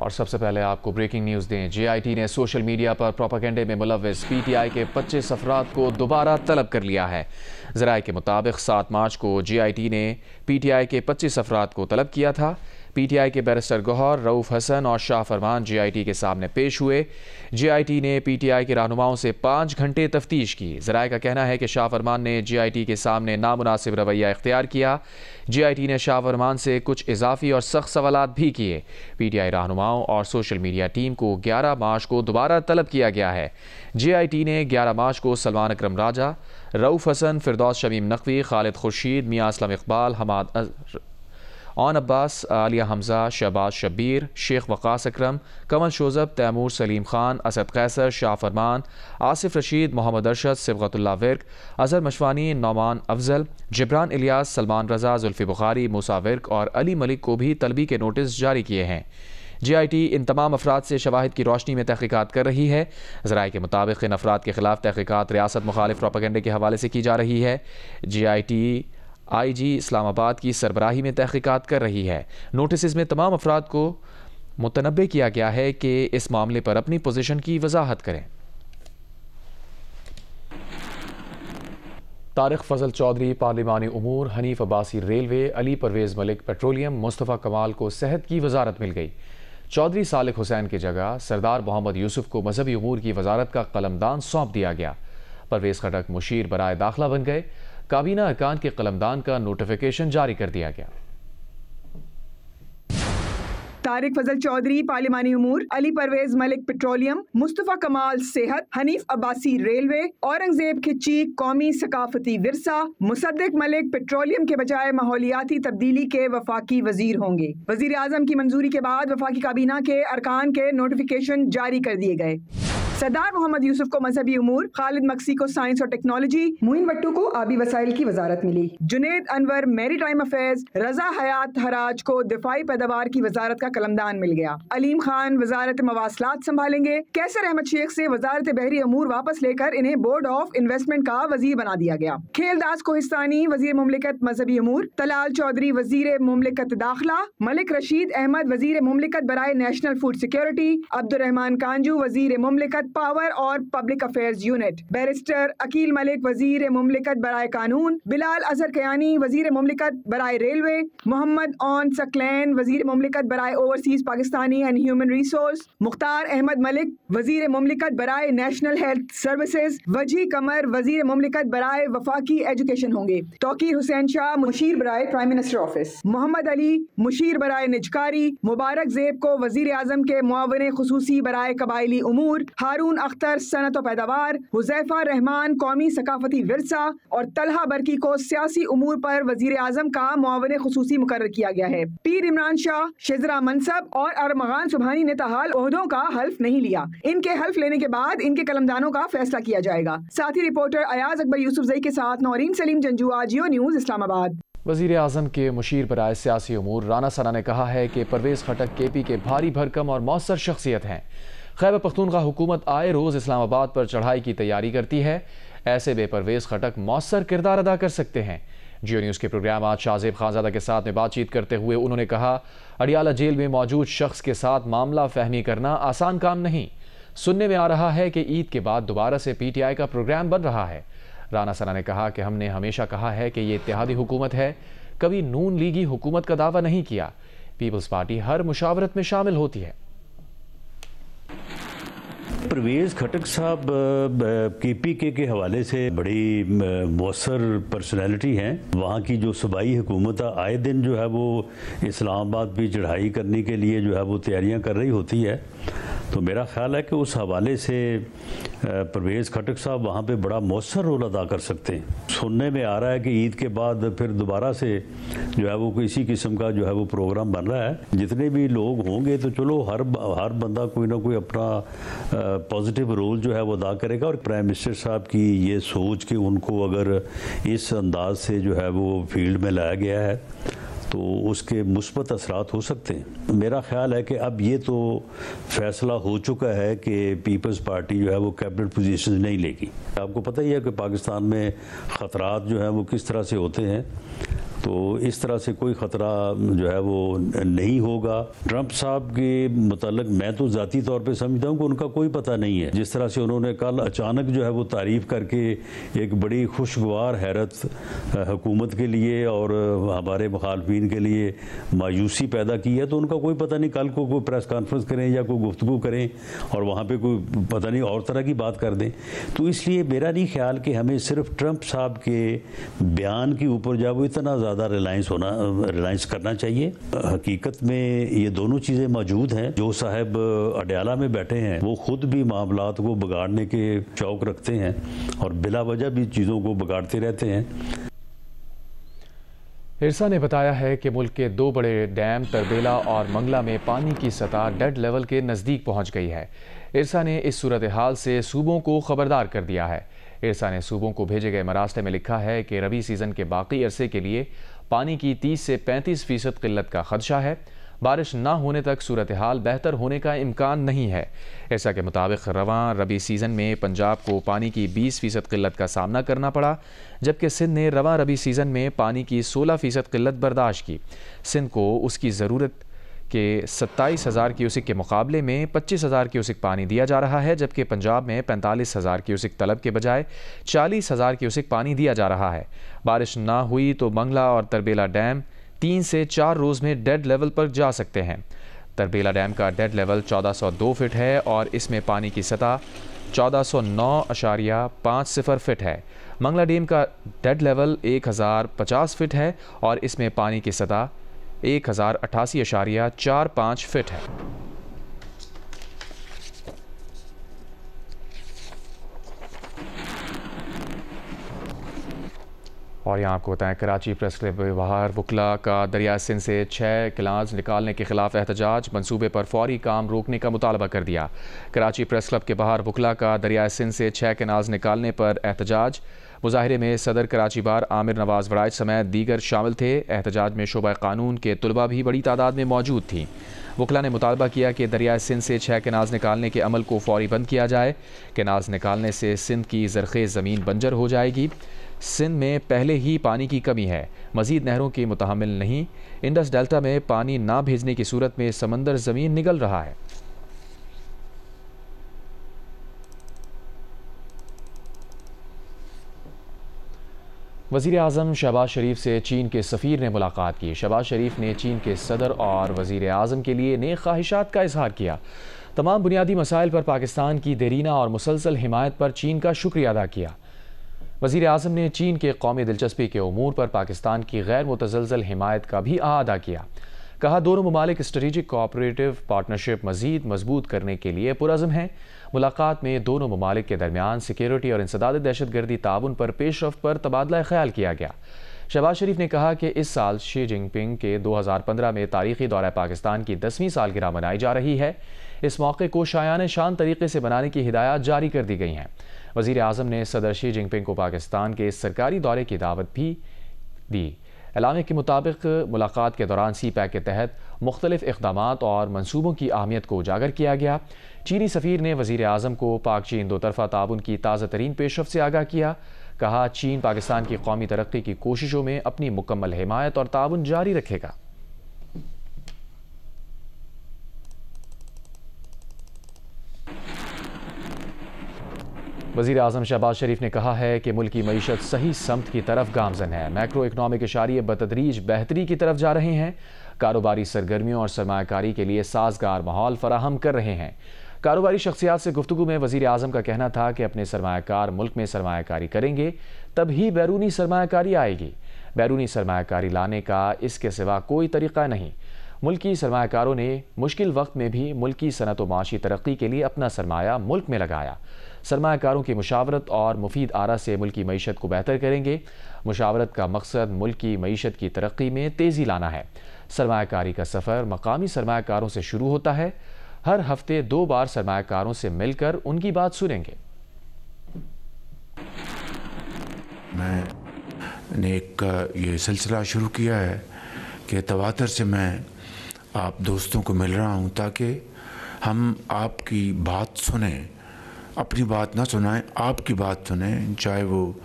और सबसे पहले आपको ब्रेकिंग न्यूज़ दें। JIT ने सोशल मीडिया पर प्रोपेगेंडे में मुलव्विस PTI के 25 अफराद को दोबारा तलब कर लिया है। ज़राए के मुताबिक 7 मार्च को JIT ने PTI के 25 अफराद को तलब किया था। PTI के बैरिस्टर गौहर, रऊफ़ हसन और शाह फरमान JIT के सामने पेश हुए। JIT ने PTI के रहनुमाओं से 5 घंटे तफ्तीश की। ज़राए का कहना है कि शाह फरमान ने JIT के सामने नामुनासिब रवैया इख्तियार किया। JIT ने शाह फरमान से कुछ इजाफी और सख्त सवालात भी किए। PTI रहनुमाओं और सोशल मीडिया टीम को 11 मार्च को दोबारा तलब किया गया है। JIT ने 11 मार्च को सलमान अकरम राजा, रऊफ़ हसन, फिरदौस शमीम नकवी, खालिद खुर्शीद, मियां असलम इकबाल, हमाद ऑन अब्बास, आलिया हमजा, शहबाज शब्बीर, शेख वक़ास अकरम, कमल शोज़ब, तैमूर सलीम खान, असद कैसर, शाह फरमान, आसिफ रशीद, मोहम्मद अरशद, सिबगतुल्लाह विर्क, अजहर मशवानी, नौमान अफजल, जिब्रान इलियास, सलमान रजा, जुल्फ़ी बुखारी, मूसा विर्क और अली मलिक को भी तलबी के नोटिस जारी किए हैं। JIT इन तमाम अफराद से शवाहिद की रोशनी में तहक़ीक़ात कर रही है। ज़राए के मुताबिक इन अफराद के खिलाफ तहक़ीक़ात रियासत मुखालिफ प्रोपेगेंडे के हवाले से की जा रही है। JIT IG इस्लामाबाद की सरबराही में तहक़ीक़ात कर रही है। नोटिस में तमाम अफराद को मुतनब्बे किया गया है कि इस मामले पर अपनी पोजीशन की वजाहत करें। तारिक फजल चौधरी पार्लिमानी उमूर, हनीफ अब्बासी रेलवे, अली परवेज़ मलिक पेट्रोलियम, मुस्तफ़ा कमाल को सेहत की वजारत मिल गई। चौधरी सालिक हुसैन की जगह सरदार मोहम्मद यूसुफ को मजहबी उमूर की वजारत का कलमदान सौंप दिया गया। परवेज़ खटक मुशीर बराए दाखिला बन गए। काबीना अरकान के कलमदान का नोटिफिकेशन जारी कर दिया गया। तारिक फजल चौधरी पार्लिमानी उमूर, अली परवेज मलिक पेट्रोलियम, मुस्तफ़ा कमाल सेहत, हनीफ अब्बासी रेलवे, औरंगजेब खिच्ची कौमी सकाफती विरसा, मुसद्दिक मलिक पेट्रोलियम के बजाय माहौलियाती तब्दीली के वफाकी वजीर होंगे। वजीर आजम की मंजूरी के बाद वफाकी काबीना के अरकान के नोटिफिकेशन जारी कर दिए गए। सरदार मोहम्मद यूसुफ को मजहबी उमूर, खालिद मक्सी को साइंस और टेक्नोलॉजी, मुइन भट्टू को आबी वसाइल की वजारत मिली। Junaid Anwar maritime affairs, Raza Hayat Harraj को दिफाई पैदावार की वजारत का कलमदान मिल गया। अलीम खान वजारत मवासलात संभालेंगे। कैसर अहमद शेख से वजारत बहरी अमूर वापस लेकर इन्हें बोर्ड ऑफ इन्वेस्टमेंट का वजीर बना दिया गया। खेलदास कोहिस्तानी वजीर मुमलिकत मजहबी उमूर, तलाल चौधरी वजीर मुमलिकत दाखिला, मलिक रशीद अहमद वजीर मुमलिकत बराए national food security, Abdurrahman Kanju वजीर मुमलिकत पावर और public affairs unit, barrister Aqeel Malik वजीर मुमलिकत बराए कानून, बिलाल अजहर कयानी वजीर मुमलिकत बराए रेलवे, मोहम्मद ऑन सकलैन वजीर मुमलिकत बराए overseas Pakistani and human resource, Mukhtar Ahmed Malik वजीर मुमलिकत बराए नेशनल हेल्थ सर्विसेज, वजी कमर वजीर मुमलिकत बराए वफाकी एजुकेशन होंगे। तौकीर हुसैन शाह मुशीर बराए prime minister office, Mohammad Ali मुशीर बराए निजकारी, मुबारक जेब को वजीर आजम के मुआविन खुसूसी बराए कबायली उमूर, हारून अख्तर सनत और पैदावार, हुजैफा रहमान कौमी सकाफती विरसा और तलहा बरकी को सियासी उमूर पर वजीर आजम का मुआविन खुसूसी मुकर्रर किया गया है। पीर इमरान शाह शेजरा मनसब और अरमगान सुबहानी ने ताहाल ओहदों का हल्फ नहीं लिया। इनके हल्फ लेने के बाद इनके कलमदानों का फैसला किया जाएगा। साथी रिपोर्टर अयाज अकबर यूसुफजई के साथ नौरीन सलीम जंजुआ, जियो न्यूज इस्लामाबाद। वजीर आजम के मुशीर बराए सियासी उमूर राना सना ने कहा है कि परवेज़ खटक KP के भारी भरकम और मौसर शख्सियत हैं। खैबर पख्तूनख्वा हुकूमत आए रोज़ इस्लामाबाद पर चढ़ाई की तैयारी करती है। ऐसे में परवेज़ खटक मौसर किरदार अदा कर सकते हैं। जियो न्यूज़ के प्रोग्राम आज शाहजेब खानजादा के साथ में बातचीत करते हुए उन्होंने कहा, अडियाला जेल में मौजूद शख्स के साथ मामला फहमी करना आसान काम नहीं। सुनने में आ रहा है कि ईद के बाद दोबारा से PTI का प्रोग्राम बन रहा है। राना सना ने कहा कि हमने हमेशा कहा है कि ये इत्तेहादी हुकूमत है, कभी नून लीगी हुकूमत का दावा नहीं किया। पीपल्स पार्टी हर मुशावरत में शामिल होती है। परवेज़ खटक साहब KPK के हवाले से बड़ी मौसर पर्सनैलिटी हैं। वहाँ की जो सूबाई हुकूमत आए दिन जो है वो इस्लामाबाद भी चढ़ाई करने के लिए जो है वो तैयारियाँ कर रही होती है। तो मेरा ख्याल है कि उस हवाले से परवेज़ खटक साहब वहाँ पे बड़ा मौसर रोल अदा कर सकते हैं। सुनने में आ रहा है कि ईद के बाद फिर दोबारा से जो है वो किसी किस्म का जो है वो प्रोग्राम बन रहा है। जितने भी लोग होंगे तो चलो हर बंदा कोई ना कोई अपना पॉजिटिव रोल जो है वो अदा करेगा। और प्राइम मिनिस्टर साहब की ये सोच कि उनको अगर इस अंदाज से जो है वो फील्ड में लाया गया है तो उसके मुस्बत असरात हो सकते हैं। मेरा ख्याल है कि अब ये तो फैसला हो चुका है कि पीपल्स पार्टी जो है वो कैबिनेट पोजीशन नहीं लेगी। आपको पता ही है कि पाकिस्तान में ख़तरात जो हैं वो किस तरह से होते हैं। तो इस तरह से कोई ख़तरा जो है वो नहीं होगा। ट्रंप साहब के मुताल्लिक मैं तो ज़ाती तौर पे समझता हूँ कि उनका कोई पता नहीं है। जिस तरह से उन्होंने कल अचानक जो है वो तारीफ़ करके एक बड़ी खुशगवार हैरत हुकूमत के लिए और हमारे मुखालफिन के लिए मायूसी पैदा की है, तो उनका कोई पता नहीं कल को कोई प्रेस कॉन्फ्रेंस करें या कोई गुफ्तगू करें और वहाँ पे कोई पता नहीं और तरह की बात कर दें। तो इसलिए मेरा नहीं ख्याल कि हमें सिर्फ ट्रंप साहब के बयान के ऊपर जो है वो इतना ज़्यादा रिलायंस करना चाहिए। हकीकत में ये दोनों चीज़ें मौजूद हैं। जो साहब अडयाला में बैठे हैं वो खुद भी मामलात को बिगाड़ने के शौक़ रखते हैं और बिला वजह भी चीज़ों को बिगाड़ते रहते हैं। इरसा ने बताया है कि मुल्क के दो बड़े डैम तरबेला और मंगला में पानी की सतह डेड लेवल के नज़दीक पहुंच गई है। इरसा ने इस सूरत हाल से सूबों को खबरदार कर दिया है। इरसा ने सूबों को भेजे गए मरासले में लिखा है कि रबी सीज़न के बाकी अरसे के लिए पानी की 30 से 35% किल्लत का खदशा है। बारिश ना होने तक सूरत हाल बेहतर होने का इम्कान नहीं है। ऐसा के मुताबिक रवां रबी सीज़न में पंजाब को पानी की 20% किल्लत का सामना करना पड़ा, जबकि सिंध ने रवां रबी सीज़न में पानी की 16% किल्लत बर्दाश्त की। सिंध को उसकी ज़रूरत के 27,000 क्यूसिक के मुकाबले में 25,000 क्यूसिक पानी दिया जा रहा है, जबकि पंजाब में 45,000 क्यूसिक तलब के बजाय 40,000 क्यूसिक पानी दिया जा रहा है। बारिश ना हुई तो मंगला और तरबेला डैम 3 से 4 रोज़ में डेड लेवल पर जा सकते हैं। तरबेला डैम का डेड लेवल 1402 फिट है और इसमें पानी की सतह 1409.50 फिट है। मंगला डैम का डेड लेवल 1050 फिट है और इसमें पानी की सतह 1088.45 फिट है। और यहाँ आपको बताएं, कराची प्रेस क्लब के बाहर वकला का दरिया सिंध से 6 कनाल्स निकालने के खिलाफ एहतजाज, मंसूबे पर फौरी काम रोकने का मुतालबा कर दिया। कराची प्रेस क्लब के बाहर वकला का दरिया सिंध से 6 कनाल्स निकालने पर एहतजाज। मुजाहिरे में सदर कराची बार आमिर नवाज वराइज समेत दीगर शामिल थे। एहतजाज में शोबा कानून के तुलबा भी बड़ी तादाद में मौजूद थी। वकला ने मुतालबा किया कि दरिया सिंध से 6 कनाल्स निकालने के अमल को फौरी बंद किया जाए। कनाल्स निकालने से सिंध की ज़रख़ेज़ ज़मीन बंजर हो जाएगी। सिंध में पहले ही पानी की कमी है, मज़ीद नहरों की मुतहम्मिल नहीं। इंडस डेल्टा में पानी ना भेजने की सूरत में समंदर ज़मीन निगल रहा है। वज़ीर आज़म शहबाज शरीफ से चीन के सफ़ीर ने मुलाकात की। शहबाज शरीफ ने चीन के सदर और वज़ीर आज़म के लिए नेक ख्वाहिशात का इजहार किया। तमाम बुनियादी मसाइल पर पाकिस्तान की देरीना और मुसलसल हिमायत पर चीन का शुक्रिया अदा किया। वज़ीर आज़म ने चीन के कौमी दिलचस्पी के उमूर पर पाकिस्तान की गैर मुतज़लज़ल हिमायत का भी अदा किया। कहा, दोनों ममालिक स्ट्रेटेजिक कोऑपरेटिव पार्टनरशिप मज़ीद मजबूत करने के लिए पुरअज़्म हैं। मुलाकात में दोनों ममालिक के दरमियान सिक्योरिटी और इंसदाद दहशतगर्दी ताउन पर पेशरफ्त पर तबादला ख्याल किया गया। शहबाज शरीफ ने कहा कि इस साल शी जिनपिंग के 2015 में तारीखी दौरा पाकिस्तान की 10वीं सालगिरह मनाई जा रही है। इस मौके को शायान शान तरीके से बनाने की हिदायत जारी कर दी गई हैं। वज़ीर आज़म ने सदर शी जिनपिंग को पाकिस्तान के सरकारी दौरे की दावत भी दी। एलामे के मुताबिक मुलाकात के दौरान सी पैक के तहत मुख्तलिफ इक़दामात और मनसूबों की अहमियत को उजागर किया गया। चीनी सफ़ीर ने वज़ीर आज़म को पाक चीन दो तरफ़ा ताउन की ताज़ा तरीन पेशरफ्त से आगाह किया। कहा, चीन पाकिस्तान की कौमी तरक्की की कोशिशों में अपनी मुकम्मल हिमायत और ताउन जारी रखेगा। वज़ीर आज़म शहबाज शरीफ ने कहा है कि मुल्क की मईशत सही समत की तरफ गामजन है। मैक्रो इकनॉमिक इशारे बतदरीज बेहतरी की तरफ जा रहे हैं। कारोबारी सरगर्मियों और सरमायाकारी के लिए साजगार माहौल फराहम कर रहे हैं। कारोबारी शख्सियात से गुफ्तगू में वज़ीर आज़म का कहना था कि अपने सरमायाकार मुल्क में सरमायाकारी करेंगे तब ही बैरूनी सरमायाकारी आएगी। बैरूनी सरमायाकारी लाने का इसके सिवा कोई तरीक़ा नहीं। मुल्की सरमायाकारों ने मुश्किल वक्त में भी मुल्की सनत व माशी तरक्की के लिए अपना सरमाया मुल्क में लगाया। सरमायाकारों की मुशावरत और मुफीद आरा से मुल्की मईशत को बेहतर करेंगे। मुशावरत का मकसद मुल्की मईशत की तरक्की में तेज़ी लाना है। सरमायाकारी का सफ़र मकामी सरमायाकारों से शुरू होता है। हर हफ्ते 2 बार सरमायाकारों से मिलकर उनकी बात सुनेंगे। मैंने एक ये सिलसिला शुरू किया है कि तवातर से मैं आप दोस्तों को मिल रहा हूँ ताकि हम आपकी बात सुनें, अपनी बात ना सुनाएं, आपकी बात सुनें, चाहे वो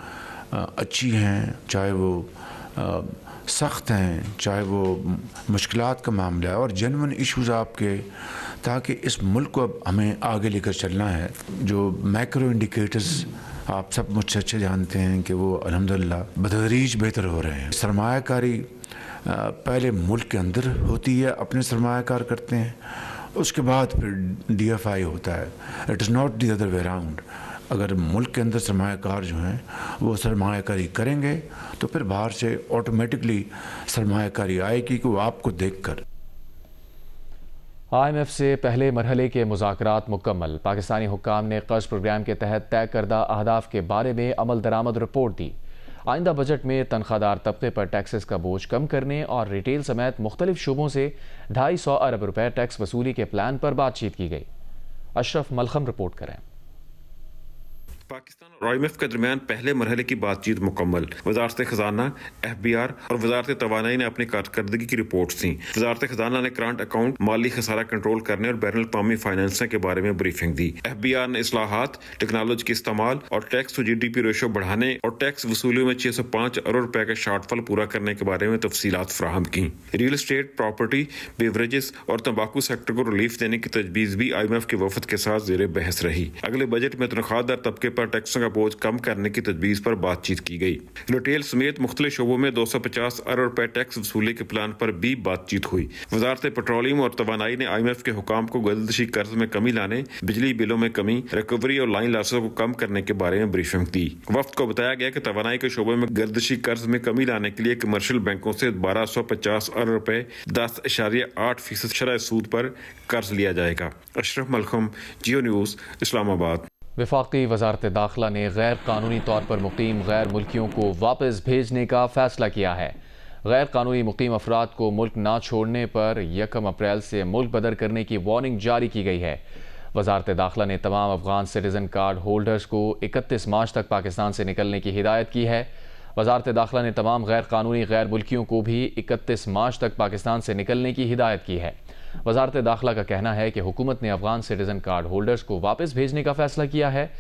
अच्छी हैं, चाहे वो सख्त हैं, चाहे वो मुश्किलात का मामला है और जेन्युइन इश्यूज़ आपके, ताकि इस मुल्क को अब हमें आगे लेकर चलना है। जो मैक्रो इंडिकेटर्स आप सब मुझसे अच्छे जानते हैं कि वो अल्हम्दुलिल्लाह बतदरीज बेहतर हो रहे हैं। सरमायाकारी पहले मुल्क के अंदर होती है, अपने सरमायाकार करते हैं, उसके बाद फिर DFI होता है। It is not the other way around. अगर मुल्क के अंदर सरमायाकार जो हैं वो सरमायाकारी करेंगे तो फिर बाहर से ऑटोमेटिकली सरमायाकारी आएगी कि वो आपको देखकर। IMF से पहले मरहले के मुज़ाकरात मुकम्मल। पाकिस्तानी हुक्काम ने कर्ज प्रोग्राम के तहत तय करदा अहदाफ के बारे में अमल दरामद रिपोर्ट दी। आइंदा बजट में तनख्वाहदार तबके पर टैक्सेस का बोझ कम करने और रिटेल समेत मुख्तलिफ शुबों से 250 अरब रुपए टैक्स वसूली के प्लान पर बातचीत की गई। अशरफ मलखम रिपोर्ट करें। पाकिस्तान और IMF के दरमियान पहले मरहले की बातचीत मुकम्मल। वजारत खजाना, FBR और वजारत तवानाई ने अपनी कारकर्दगी की रिपोर्ट दी। वजारत खजाना ने करंट अकाउंट, माली खसारा कंट्रोल करने और बैनुल अक़वामी फाइनेंसिंग के बारे में ब्रीफिंग दी। FBR ने इस्लाहात, टेक्नोलॉजी के इस्तेमाल और टैक्स टू GDP रेशो बढ़ाने और टैक्स वसूलियों में 605 अरब रुपए का शॉर्टफॉल पूरा करने के बारे में तफसीलात फराहम की। रियल एस्टेट, प्रॉपर्टी, बेवरेजेस और तंबाकू सेक्टर को रिलीफ देने की तजवीज़ भी IMF के वफद के साथ जेर बहस रही। अगले बजट में तनख्वाहदार तबके पर टैक्सों का बोझ कम करने की तजवीज़ पर बातचीत की गई। रिटेल समेत मुख्तलिफ शोबों में 250 अरब रुपए टैक्स वसूली के प्लान पर भी बातचीत हुई। वजारत पेट्रोलियम और तवानाई ने IMF के हुकाम को गर्दिशी कर्ज में कमी लाने, बिजली बिलों में कमी, रिकवरी और लाइन लॉसेस को कम करने के बारे में ब्रीफिंग दी। वफ्द को बताया गया कि तवानाई के शोबे में गर्दिशी कर्ज में कमी लाने के लिए कमर्शियल बैंकों से 1250 अरब रुपए 10.8% शरह सूद पर कर्ज लिया जाएगा। अशरफ मलखम, जियो न्यूज़, इस्लामाबाद। वफाकी वजारत दाखिला ने गैर कानूनी तौर पर मुकीम गैर मुल्कियों को वापस भेजने का फैसला किया है। गैर कानूनी मुकीम अफराद को मुल्क ना छोड़ने पर 1 अप्रैल से मुल्क बदर करने की वार्निंग जारी की गई है। वजारत दाखिला ने तमाम अफगान सिटीजन कार्ड होल्डर्स को 31 मार्च तक पाकिस्तान से निकलने की हिदायत की है। वजारत दाखिला ने तमाम गैर कानूनी गैर मुल्कियों को भी 31 मार्च तक पाकिस्तान से निकलने की हिदायत की है। वजारत दाखिला का कहना है कि हुकूमत ने अफगान सिटीजन कार्ड होल्डर्स को वापस भेजने का फैसला किया है।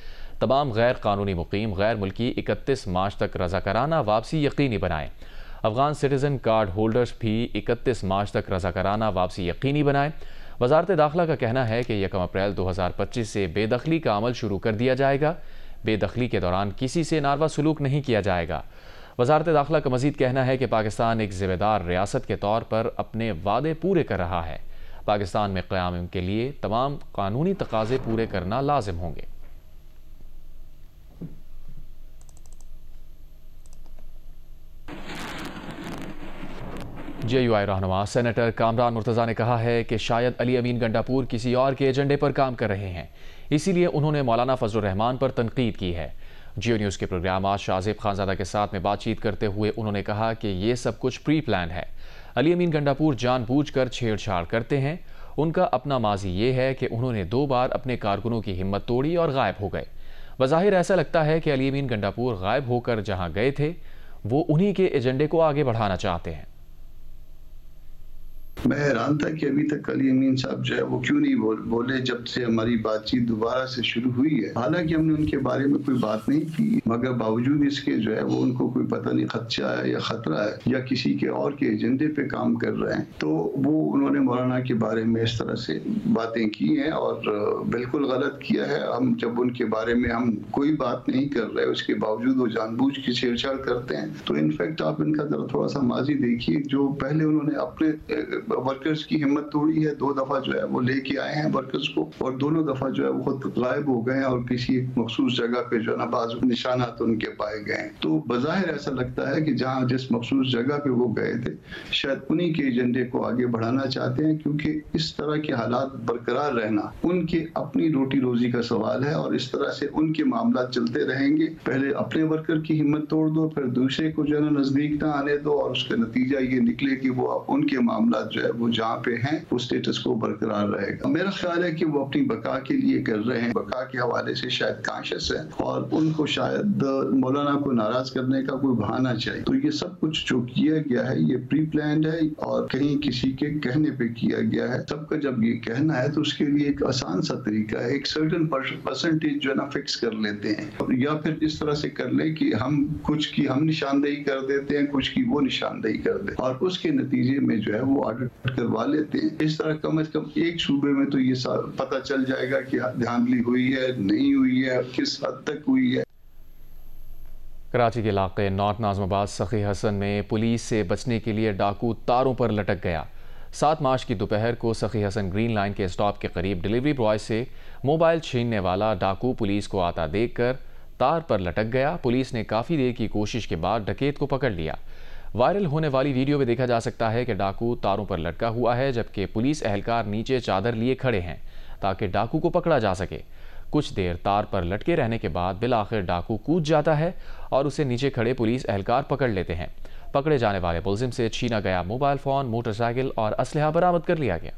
तमाम गैर कानूनी मुकीम गैर मुल्की 31 मार्च तक रज़ाकाराना वापसी यकीनी बनाएं। अफगान सिटीजन कार्ड होल्डर्स भी 31 मार्च तक रज़ाकाराना वापसी यकीनी बनाएं। वजारत दाखिला का कहना है कि 1 अप्रैल 2025 से बेदखली का अमल शुरू कर दिया जाएगा। बेदखली के दौरान किसी से नारवा सलूक नहीं किया जाएगा। वजारत दाखिला का मजीद कहना है कि पाकिस्तान एक जिम्मेदार रियासत के तौर पर अपने वादे पूरे कर रहा है। पाकिस्तान में क़याम के लिए तमाम कानूनी तकाज़े पूरे करना लाजिम होंगे। JUI रहनुमा सेनेटर कामरान मुर्तज़ा ने कहा है कि शायद अली अमीन गंडापुर किसी और के एजेंडे पर काम कर रहे हैं, इसीलिए उन्होंने मौलाना फजलुर रहमान पर तनकीद की है। जियो न्यूज़ के प्रोग्राम आज शाहज़ेब खानज़ादा के साथ में बातचीत करते हुए उन्होंने कहा कि ये सब कुछ प्री प्लान है। अली अमीन गंडापुर जानबूझकर छेड़छाड़ करते हैं। उनका अपना माजी ये है कि उन्होंने 2 बार अपने कारकुनों की हिम्मत तोड़ी और गायब हो गए। बज़ाहिर ऐसा लगता है कि अली अमीन गंडापुर गायब होकर जहां गए थे वो उन्हीं के एजेंडे को आगे बढ़ाना चाहते हैं। मैं हैरान था कि अभी तक अली अमीन साहब जो है वो क्यों नहीं बोले जब से हमारी बातचीत दोबारा से शुरू हुई है। हालांकि हमने उनके बारे में कोई बात नहीं की, मगर बावजूद इसके जो है वो उनको कोई पता नहीं खदशा है या खतरा है या किसी के और के एजेंडे पे काम कर रहे हैं, तो वो उन्होंने मौलाना के बारे में इस तरह से बातें की हैं और बिल्कुल गलत किया है। हम जब उनके बारे में हम कोई बात नहीं कर रहे, उसके बावजूद वो जानबूझ के छेड़छाड़ करते हैं, तो इनफैक्ट आप इनका जरा थोड़ा सा माजी देखिए। जो पहले उन्होंने अपने वर्कर्स की हिम्मत तोड़ी है, 2 दफा जो है वो लेके आए हैं वर्कर्स को और दोनों दफा जो है वो खुद गायब हो गए हैं और किसी मखसूस जगह पे जो है ना बाजू निशानात उनके पाए गए हैं। तो बज़ाहिर ऐसा लगता है कि जहां जिस मखसूस जगह पे वो गए थे शायद उन्हीं के एजेंडे को आगे बढ़ाना चाहते हैं, क्योंकि इस तरह के हालात बरकरार रहना उनके अपनी रोटी रोजी का सवाल है और इस तरह से उनके मामला चलते रहेंगे। पहले अपने वर्कर की हिम्मत तोड़ दो, फिर दूसरे को जो है ना नजदीक ना आने दो और उसका नतीजा ये निकले कि वो उनके मामला जो है वो जहाँ पे हैं वो स्टेटस को बरकरार रहेगा। मेरा ख्याल है कि वो अपनी बका के लिए कर रहे हैं, बका के हवाले से शायद कॉन्शियस है और उनको शायद मौलाना को नाराज करने का कोई बहाना चाहिए। तो ये सब कुछ जो किया गया है ये प्री प्लान्ड है और कहीं किसी के कहने पे किया गया है। सबका जब ये कहना है तो उसके लिए एक आसान सा तरीका है, एक सर्टेन परसेंटेज जो है ना फिक्स कर लेते हैं या फिर इस तरह से कर ले कि हम कुछ की हम निशानदेही कर देते हैं, कुछ की वो निशानदेही कर दे और उसके नतीजे में जो है वो ऑडिट करवा लेते हैं। इस तरह कम से कम एक सूबे में तो ये पता चल जाएगा कि धांधली हुई है, नहीं हुई है, किस हद तक हुई है। कराची के इलाके नॉर्थ नाज़िमाबाद सखी हसन में पुलिस से बचने के लिए डाकू तारों पर लटक गया। 7 मार्च की दोपहर को सखी हसन ग्रीन लाइन के स्टॉप के करीब डिलीवरी बॉय से मोबाइल छीनने वाला डाकू पुलिस को आता देखकर तार पर लटक गया। पुलिस ने काफ़ी देर की कोशिश के बाद डकैत को पकड़ लिया। वायरल होने वाली वीडियो में देखा जा सकता है कि डाकू तारों पर लटका हुआ है जबकि पुलिस एहलकार नीचे चादर लिए खड़े हैं ताकि डाकू को पकड़ा जा सके। कुछ देर तार पर लटके रहने के बाद बिल आखिर डाकू कूद जाता है और उसे नीचे खड़े पुलिस एहलकार पकड़ लेते हैं। पकड़े जाने वाले मुलजिम से छीना गया मोबाइल फ़ोन, मोटरसाइकिल और असलहा बरामद कर लिया गया।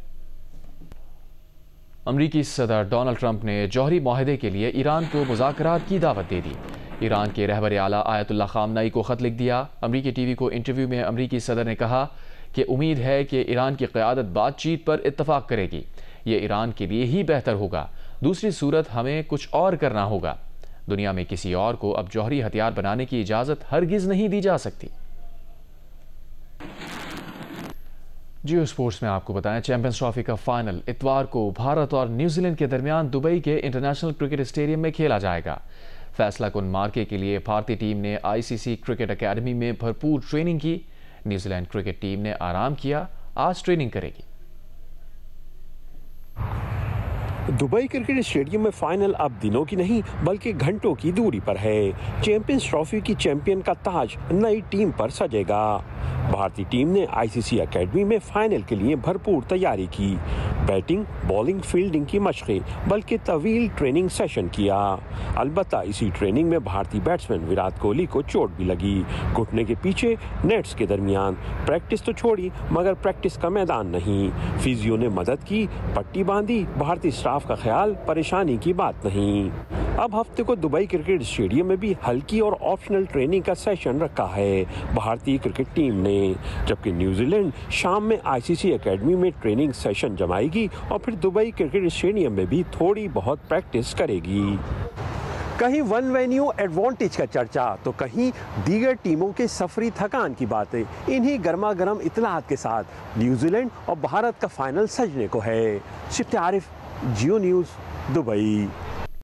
अमरीकी सदर डोनाल्ड ट्रंप ने जौहरी मुआहदे के लिए ईरान को मुज़ाकरात की दावत दे दी। ईरान के रहबर आला आयतुल्ला खामनई को ख़त लिख दिया। अमरीकी टीवी को इंटरव्यू में अमरीकी सदर ने कहा कि उम्मीद है कि ईरान की क़यादत बातचीत पर इत्तफाक करेगी। ये ईरान के लिए ही बेहतर होगा, दूसरी सूरत हमें कुछ और करना होगा। दुनिया में किसी और को अब जौहरी हथियार बनाने की इजाज़त हरगिज़ नहीं दी जा सकती। जियो स्पोर्ट्स में आपको बताएं, चैंपियंस ट्रॉफी का फाइनल इतवार को भारत और न्यूजीलैंड के दरमियान दुबई के इंटरनेशनल क्रिकेट स्टेडियम में खेला जाएगा। फैसला कुन मार्के के लिए भारतीय टीम ने आईसीसी क्रिकेट एकेडमी में भरपूर ट्रेनिंग की। न्यूजीलैंड क्रिकेट टीम ने आराम किया, आज ट्रेनिंग करेगी। दुबई क्रिकेट स्टेडियम में फाइनल अब दिनों की नहीं बल्कि घंटों की दूरी पर है। चैंपियंस ट्रॉफी की चैंपियन का ताज नई टीम पर सजेगा। भारतीय टीम ने आईसीसी एकेडमी में फाइनल के लिए भरपूर तैयारी की। बैटिंग, बॉलिंग, फील्डिंग की मशक़ें बल्कि तवील ट्रेनिंग सेशन किया। अलबत्ता इसी ट्रेनिंग में भारतीय बैट्समैन विराट कोहली को चोट भी लगी। घुटने के पीछे नेट्स के दरमियान। प्रैक्टिस तो छोड़ी मगर प्रैक्टिस का मैदान नहीं। फिजियो ने मदद की, पट्टी बांधी। भारतीय स्टाफ का ख्याल परेशानी की बात नहीं। अब हफ्ते को दुबई क्रिकेट स्टेडियम में भी हल्की और ऑप्शनल ट्रेनिंग का सेशन रखा है भारतीय क्रिकेट टीम ने, जबकि न्यूजीलैंड शाम में आईसीसी एकेडमी में ट्रेनिंग सेशन जमाएगी और फिर दुबई क्रिकेट स्टेडियम में भी थोड़ी बहुत प्रैक्टिस करेगी। कहीं वन वेन्यू एडवांटेज का चर्चा तो कहीं दीगर टीमों के सफरी थकान की बातें। इन्हीं गर्मा गर्म इत्तलात के साथ न्यूजीलैंड और भारत का फाइनल सजने को है। शिफ्ते आरिफ, जियो न्यूज़, दुबई।